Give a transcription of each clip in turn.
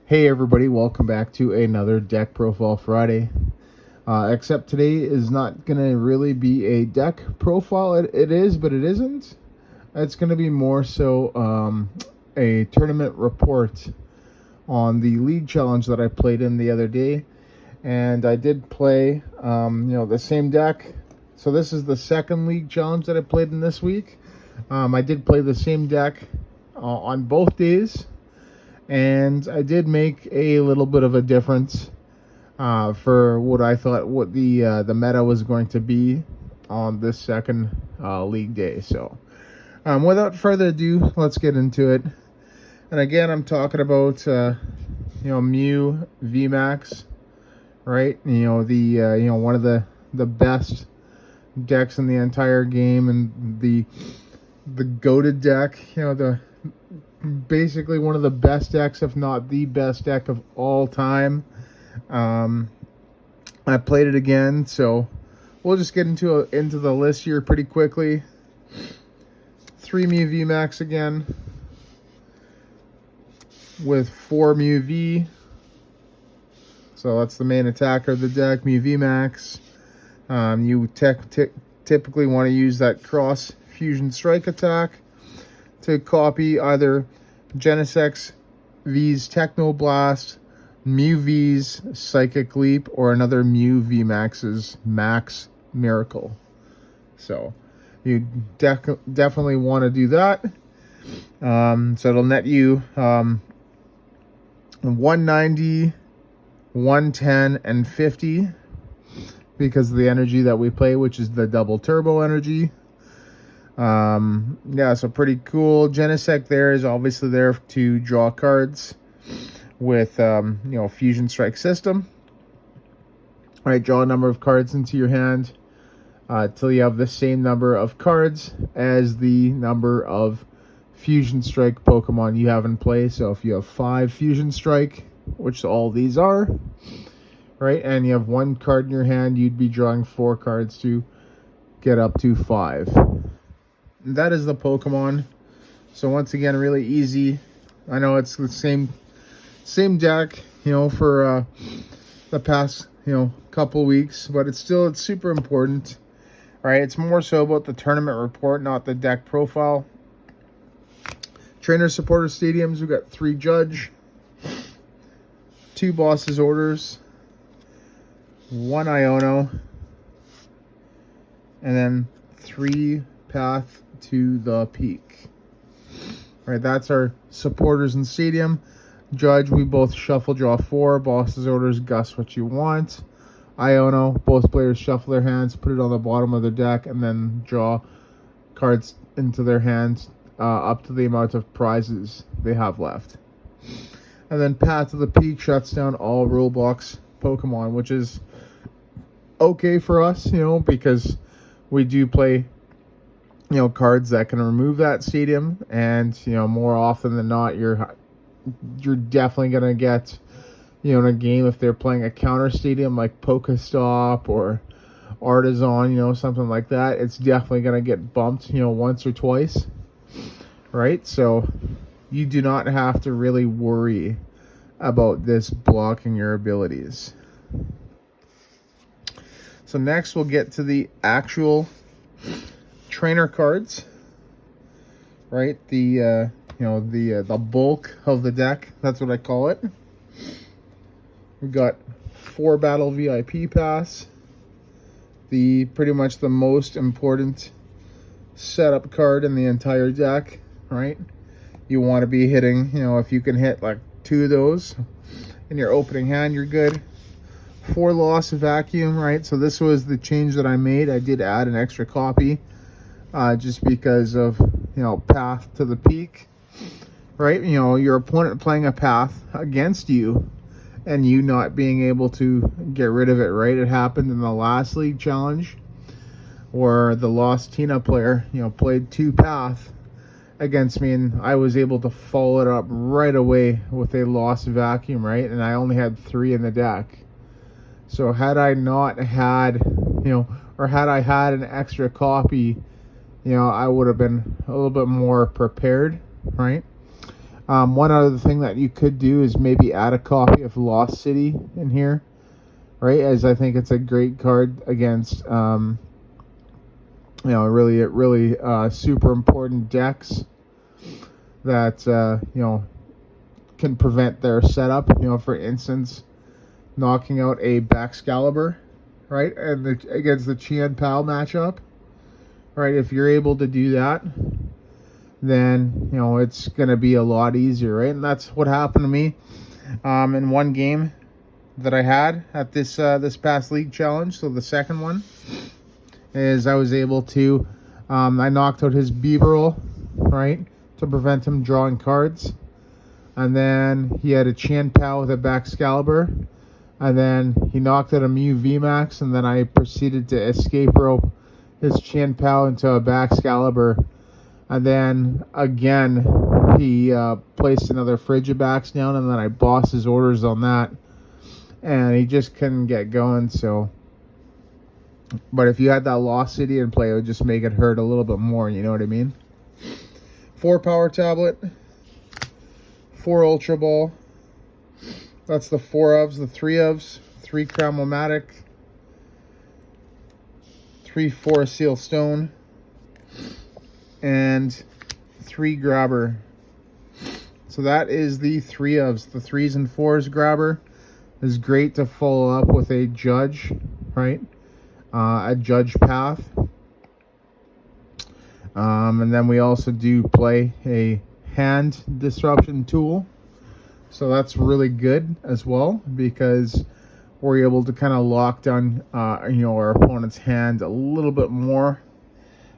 Hey everybody, welcome back to another Deck Profile Friday. Except today is not going to really be a deck profile. It is, but it isn't. It's going to be more so a tournament report on the league challenge that I played in the other day. And I did play, the same deck. So this is the second league challenge that I played in this week. I did play the same deck on both days. And I did make a little bit of a difference for what I thought what the meta was going to be on this second league day. So without further ado, let's get into it. And again, I'm talking about Mew VMax, right? One of the best decks in the entire game, and the goated deck. Basically one of the best decks, if not the best deck of all time. I played it again, so we'll just get into the list here pretty quickly. 3 Mew VMax again, with 4 Mew V. So that's the main attacker of the deck, Mew VMax. You typically want to use that cross fusion strike attack to copy either Genesect V's Techno Blast, Mew V's Psychic Leap, or another Mew VMax's Max Miracle. So you definitely want to do that. So it'll net you 190, 110, and 50 because of the energy that we play, which is the double turbo energy. So pretty cool. Genesect there is obviously there to draw cards with fusion strike system. All right, draw a number of cards into your hand till you have the same number of cards as the number of fusion strike Pokemon you have in play. So if you have 5 fusion strike, which all these are, right, and you have 1 card in your hand, you'd be drawing 4 cards to get up to 5. That is the Pokemon. So once again, really easy. I know it's the same deck, for the past, couple weeks, but it's super important. All right, it's more so about the tournament report, not the deck profile. Trainer supporter stadiums, we've got 3 judge, 2 bosses orders, 1 Iono, and then 3 path to the peak. All right, that's our supporters in stadium. Judge, we both shuffle, draw 4. Bosses orders, guess what you want. Iono, both players shuffle their hands, put it on the bottom of their deck, and then draw cards into their hands up to the amount of prizes they have left. And then path to the peak shuts down all rule box Pokemon, which is okay for us, because we do play cards that can remove that stadium, and more often than not, you're definitely gonna get in a game, if they're playing a counter stadium like Pokestop or Artisan, something like that, it's definitely gonna get bumped once or twice, right? So you do not have to really worry about this blocking your abilities. So next we'll get to the actual trainer cards, right? The bulk of the deck, that's what I call it. We've got 4 battle VIP pass, pretty much the most important setup card in the entire deck, right? You want to be hitting, if you can hit like 2 of those in your opening hand, you're good. 4 loss vacuum, right? So this was the change that I made. I did add an extra copy just because of path to the peak, right? Your opponent playing a path against you and you not being able to get rid of it, right? It happened in the last league challenge where the Lost Tina player played 2 path against me, and I was able to follow it up right away with a lost vacuum, right? And I only had 3 in the deck. So had I not had or had I had an extra copy, I would have been a little bit more prepared, right? One other thing that you could do is maybe add a copy of Lost City in here, right? As I think it's a great card against, really super important decks that, can prevent their setup. For instance, knocking out a Baxcalibur, right? And against the Chien-Pao matchup, right? If you're able to do that, then, it's going to be a lot easier, right? And that's what happened to me in one game that I had at this past league challenge. So the second one is I was able to, I knocked out his Beaverle, right, to prevent him drawing cards. And then he had a Chien-Pao with a Baxcalibur. And then he knocked out a Mew VMax. And then I proceeded to escape rope his Chien-Pao into a Baxcalibur. And then again, he placed another Frigibax down. And then I bossed his orders on that. And he just couldn't get going. So, but if you had that Lost City in play, it would just make it hurt a little bit more. You know what I mean? 4 Power Tablet. 4 Ultra Ball. That's the 4 ofs, the 3 ofs, 3 Cram-O-Matic, 3 Forest Seal Stone, and 3 Grabber. So that is the 3 ofs. The 3s and 4s Grabber is great to follow up with a Judge, right? A Judge Path. And then we also do play a Hand Disruption Tool. So that's really good as well, because we're able to kind of lock down our opponent's hand a little bit more,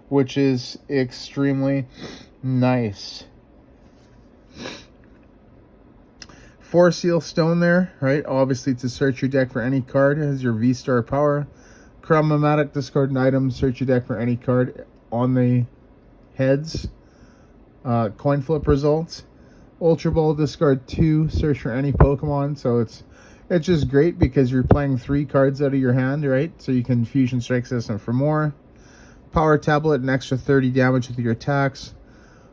which is extremely nice. 4 Seal Stone there, right? Obviously to search your deck for any card as your V-Star power. Cram-O-Matic, discard an item, search your deck for any card on the heads. Coin flip results. Ultra Ball, discard 2, search for any Pokemon. So it's just great because you're playing 3 cards out of your hand, right? So you can Fusion Strike System for more. Power Tablet, an extra 30 damage with your attacks.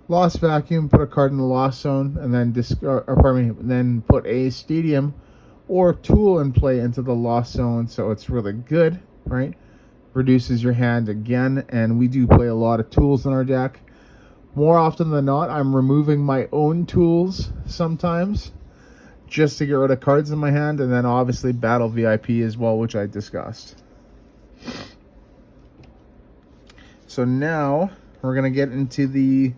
Lost Vacuum, put a card in the Lost Zone, and then then put a Stadium or Tool in play into the Lost Zone. So it's really good, right? Reduces your hand again, and we do play a lot of tools in our deck. More often than not, I'm removing my own tools sometimes just to get rid of cards in my hand, and then obviously Battle VIP as well, which I discussed. So now we're going to get into the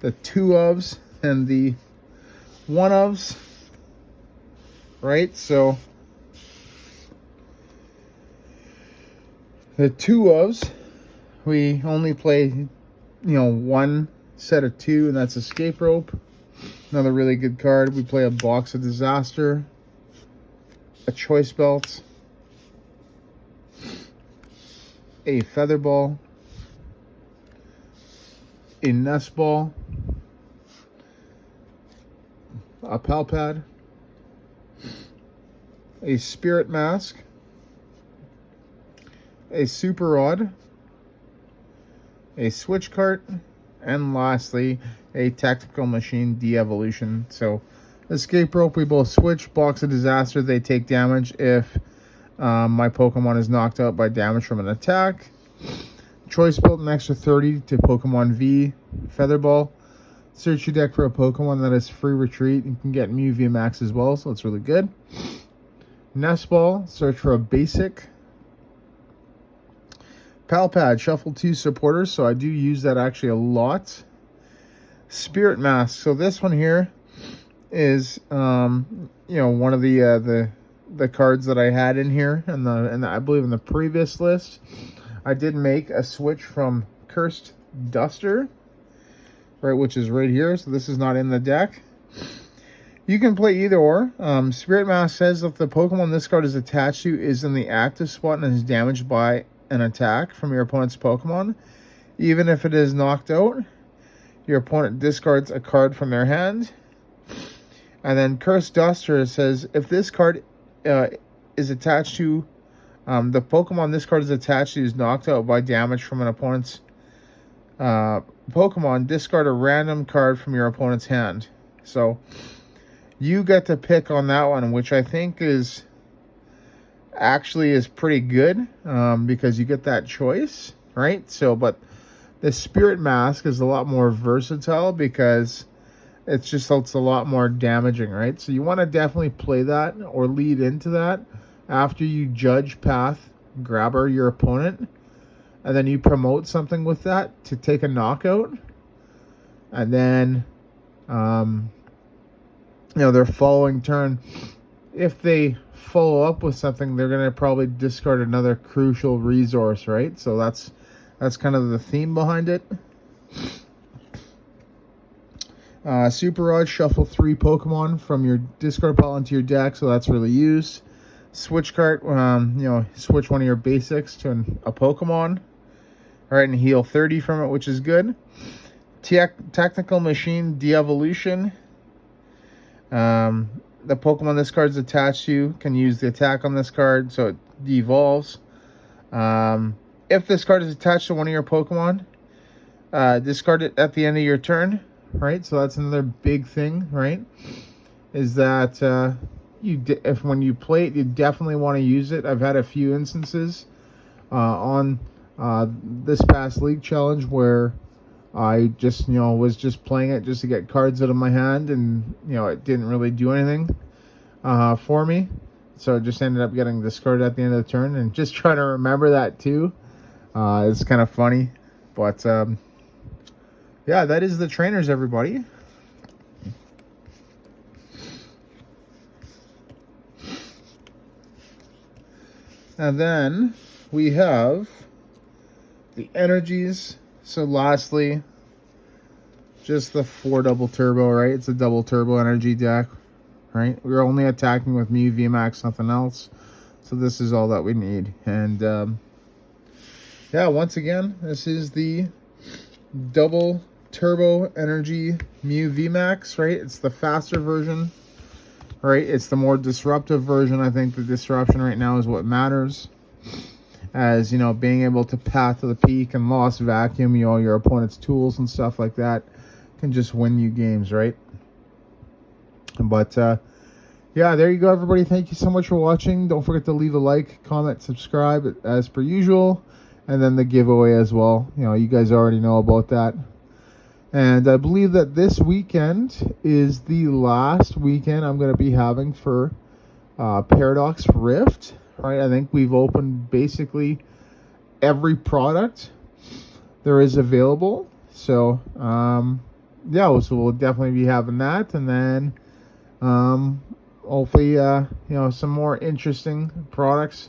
2 ofs and the 1 ofs, right? So the 2 ofs, we only play, 1 set of 2, and that's Escape Rope. Another really good card. We play a Box of Disaster, a Choice Belt, a Feather Ball, a Nest Ball, a Palpad, a Spirit Mask, a Super Rod, a Switch Cart, and lastly, a Tactical Machine De-Evolution. So, Escape Rope, we both switch. Box of Disaster, they take damage if my Pokemon is knocked out by damage from an attack. Choice Belt, an extra 30 to Pokemon V. Feather Ball, search your deck for a Pokemon that is free retreat. You can get Mew VMax as well, so it's really good. Nest Ball, search for a basic. Palpad, shuffle 2 supporters, so I do use that actually a lot. Spirit Mask, so this one here is one of the cards that I had in here, and I believe in the previous list I did make a switch from Cursed Duster, right, which is right here. So this is not in the deck. You can play either or. Spirit Mask says if the Pokemon this card is attached to is in the active spot and is damaged by an attack from your opponent's Pokemon, even if it is knocked out, your opponent discards a card from their hand. And then Cursed Duster says if this card is attached to the Pokemon this card is attached to is knocked out by damage from an opponent's Pokemon, discard a random card from your opponent's hand. So you get to pick on that one, which I think is pretty good, because you get that choice, right? So, but the Spirit Mask is a lot more versatile because it's a lot more damaging, right? So you want to definitely play that or lead into that after you judge path grabber your opponent, and then you promote something with that to take a knockout, and then their following turn, if they follow up with something, they're going to probably discard another crucial resource, right? So that's kind of the theme behind it. Super Rod, shuffle 3 Pokemon from your discard pile into your deck, so that's really used. Switch card, switch one of your basics to a Pokemon, alright, and heal 30 from it, which is good. Technical Machine, Devolution. The Pokemon this card's attached to can use the attack on this card, so it devolves. If this card is attached to one of your Pokemon, discard it at the end of your turn, right? So that's another big thing, right? Is that when you play it, you definitely want to use it. I've had a few instances on this past league challenge where I just was just playing it just to get cards out of my hand, and it didn't really do anything for me, so it just ended up getting discarded at the end of the turn. And just trying to remember that too, it's kind of funny, but yeah, that is the trainers, everybody. And then we have the energies. So lastly, just the 4 double turbo, right? It's a double turbo energy deck, right? We're only attacking with Mew VMax, nothing else. So this is all that we need. And yeah, once again, this is the double turbo energy Mew VMax, right? It's the faster version, right? It's the more disruptive version. I think the disruption right now is what matters. As being able to path to the peak and lost vacuum, your opponent's tools and stuff like that can just win you games, right? But yeah, there you go, everybody. Thank you so much for watching. Don't forget to leave a like, comment, subscribe as per usual, and then the giveaway as well. You guys already know about that. And I believe that this weekend is the last weekend I'm going to be having for Paradox Rift. Right, I think we've opened basically every product there is available. So yeah, so we'll definitely be having that, and then hopefully some more interesting products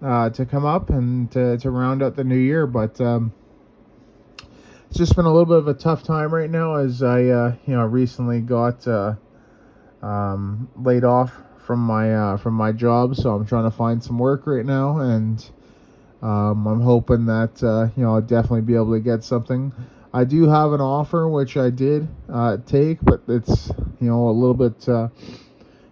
to come up and to round out the new year. But it's just been a little bit of a tough time right now, as I recently got laid off from my job, so I'm trying to find some work right now, and I'm hoping that I'll definitely be able to get something. I do have an offer which I did take, but it's a little bit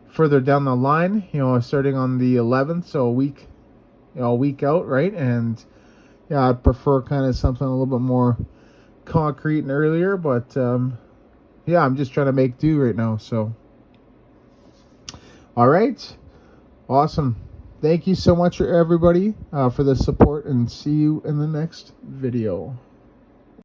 further down the line, starting on the 11th, so a week out, right? And yeah, I'd prefer kind of something a little bit more concrete and earlier, but yeah, I'm just trying to make do right now. So all right, awesome. Thank you so much, everybody, for the support, and see you in the next video.